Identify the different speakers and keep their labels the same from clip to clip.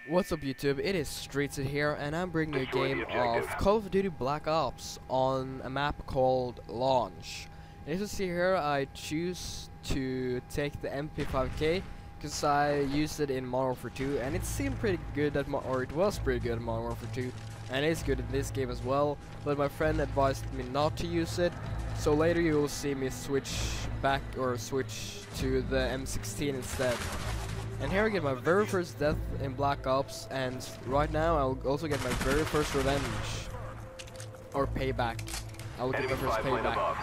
Speaker 1: What's up YouTube, it is StreetSid's here and I'm bringing you a game of Call of Duty Black Ops on a map called Launch. And as you see here, I choose to take the MP5K because I used it in Modern Warfare 2 and it seemed pretty good at it was pretty good in Modern Warfare 2 and it's good in this game as well, but my friend advised me not to use it, so later you will see me switch to the M16 instead. And here I get my very first death in Black Ops, and right now I'll also get my very first revenge. Or payback. I'll get my first payback.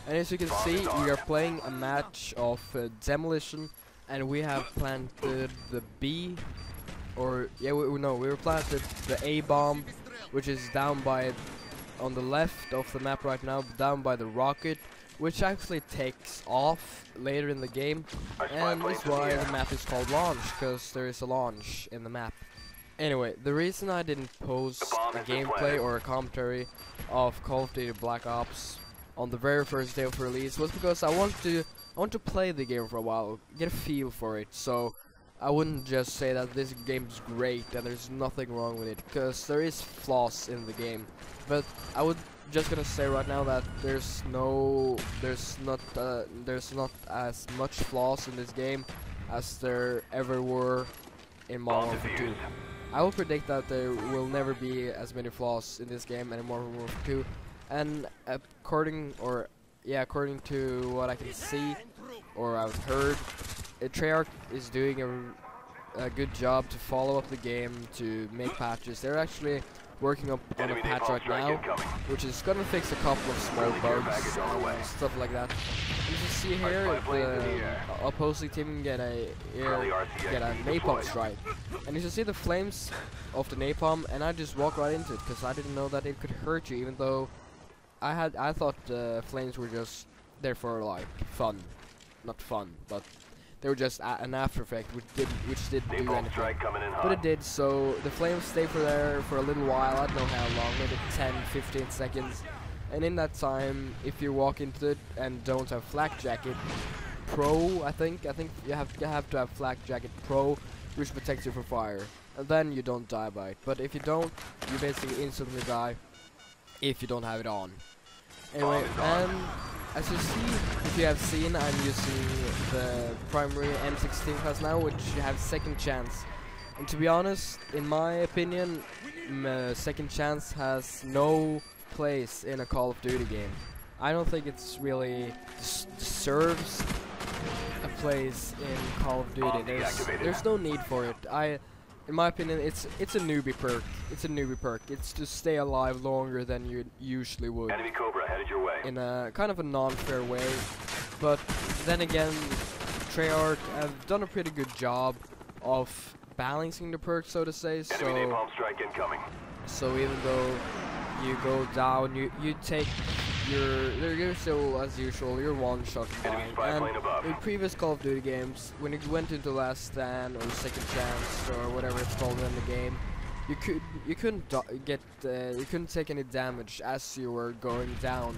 Speaker 1: And as you can see, we are playing a match of demolition, and we have planted the B, or yeah, we were planted the A bomb, which is down by, on the left of the map right now, down by the rocket, which actually takes off later in the game, and that's why the map is called Launch, because there is a launch in the map. Anyway, the reason I didn't post a gameplay or a commentary of Call of Duty Black Ops on the very first day of release was because I want to play the game for a while, get a feel for it, so I wouldn't just say that this game's great and there's nothing wrong with it, because there is flaws in the game, but I would just gonna say right now that there's not as much flaws in this game as there ever were in Modern Warfare 2. I will predict that there will never be as many flaws in this game and in Modern Warfare 2, and according to what I can see or I've heard, Treyarch is doing a good job to follow up the game, to make patches. They're actually working up on a patch right now, which is gonna fix a couple of small bugs and stuff like that. You can see here the opposing team get a napalm strike, and you can see the flames of the napalm, and I just walk right into it because I didn't know that it could hurt you, even though I thought the flames were just there for like fun, not fun, but they were just an after effect, which didn't do anything. But it did, so the flames stay there for a little while, I don't know how long, maybe 10-15 seconds. And in that time, if you walk into it and don't have Flak Jacket Pro, I think you have to have Flak Jacket Pro, which protects you from fire. And then you don't die by it. But if you don't, you basically instantly die if you don't have it on. Anyway, and as you see, if you have seen, I'm using the primary M16 class now, which you have second chance. And to be honest, in my opinion, second chance has no place in a Call of Duty game. I don't think it's really deserves a place in Call of Duty. There's no need for it. In my opinion, it's a newbie perk. It's a newbie perk. It's to stay alive longer than you usually would.
Speaker 2: Enemy Cobra headed your way.
Speaker 1: In a kind of a non-fair way, but then again, Treyarch have done a pretty good job of balancing the perks, so to say.
Speaker 2: Enemy napalm strike incoming.
Speaker 1: So even though you go down, you take you're still, as usual, you're one shot blind. And in previous Call of Duty games, when you went into Last Stand or Second Chance or whatever it's called in the game, you couldn't take any damage as you were going down.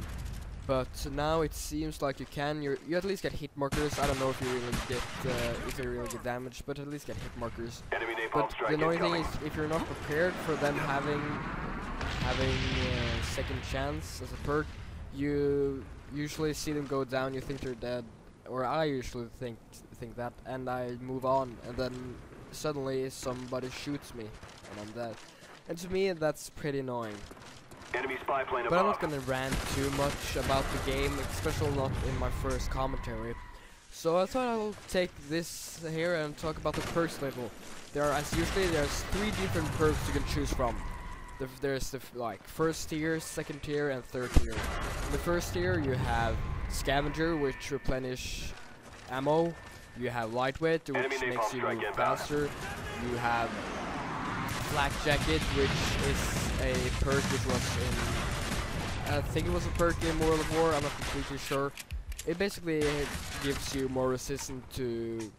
Speaker 1: But now it seems like you can. You at least get hit markers. I don't know if you really get damage, but at least get hit markers. But the annoying thing is, if you're not prepared for them having second chance as a perk, you usually see them go down, you think they're dead, or I usually think that, and I move on, and then suddenly somebody shoots me and I'm dead. And to me that's pretty annoying.
Speaker 2: Enemy spy plane
Speaker 1: but I'm not gonna rant too much about the game, especially not in my first commentary. So I thought I'll take this here and talk about the perks level. There's 3 different perks you can choose from. There's the first tier, second tier, and third tier. In the first tier you have Scavenger, which replenish ammo. You have Lightweight, which makes you move faster. You have Flak Jacket, which is a perk which was in, I think it was a perk in World of War, I'm not completely sure. It basically gives you more resistance to,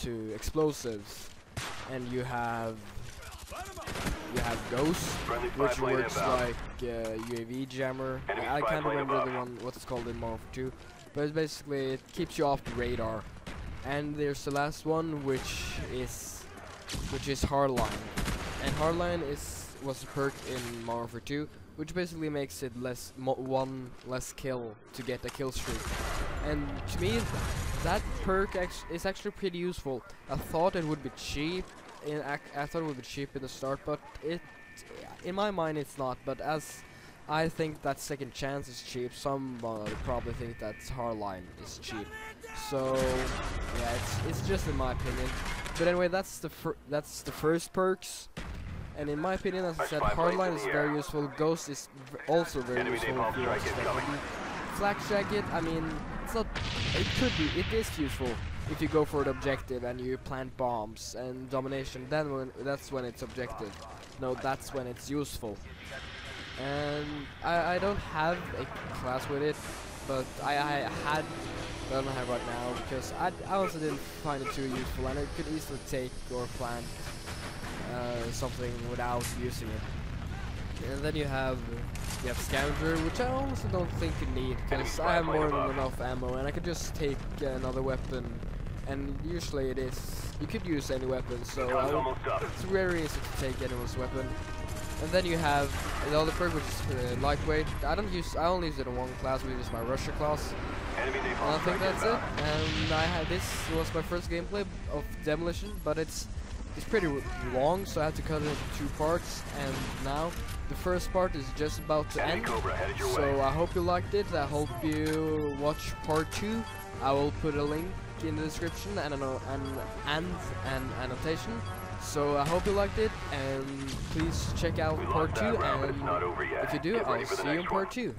Speaker 1: to explosives. And you have Ghost, which works like UAV jammer. I can't remember the one, what it's called in Modern Warfare 2, but it basically keeps you off the radar. And there's the last one, which is Hardline. And Hardline was a perk in Modern Warfare 2, which basically makes it one less kill to get a kill streak. And to me, that perk is actually pretty useful. I thought it would be cheap. I thought it would be cheap in the start, but in my mind it's not. But as I think that second chance is cheap, some probably think that Hardline is cheap. So yeah, it's just in my opinion. But anyway, that's the first perks. And in my opinion, as I said, Hardline is very useful. Ghost is also very useful if you want to step on. Flak Jacket, I mean, it's not. It is useful if you go for the objective and you plant bombs. And Domination, that's when it's objective. No, that's when it's useful. And I don't have a class with it, but I had. I don't have right now because I also didn't find it too useful, and I could easily take or plant something without using it. And then you have Scavenger, which I also don't think you need because I have more than enough ammo, and I could just take another weapon. And usually you could use any weapon, so it's very easy to take anyone's weapon. And then you have the other perk, which is lightweight. I only use it in one class, which is my Rusher class. And I think that's it. And this was my first gameplay of Demolition, but it's pretty long, so I had to cut it into 2 parts. And now the first part is just about to end. So I hope you liked it. I hope you watch part 2. I will put a link in the description and an annotation. So I hope you liked it, and please check out part 2, and if you do, I'll see you in part 2.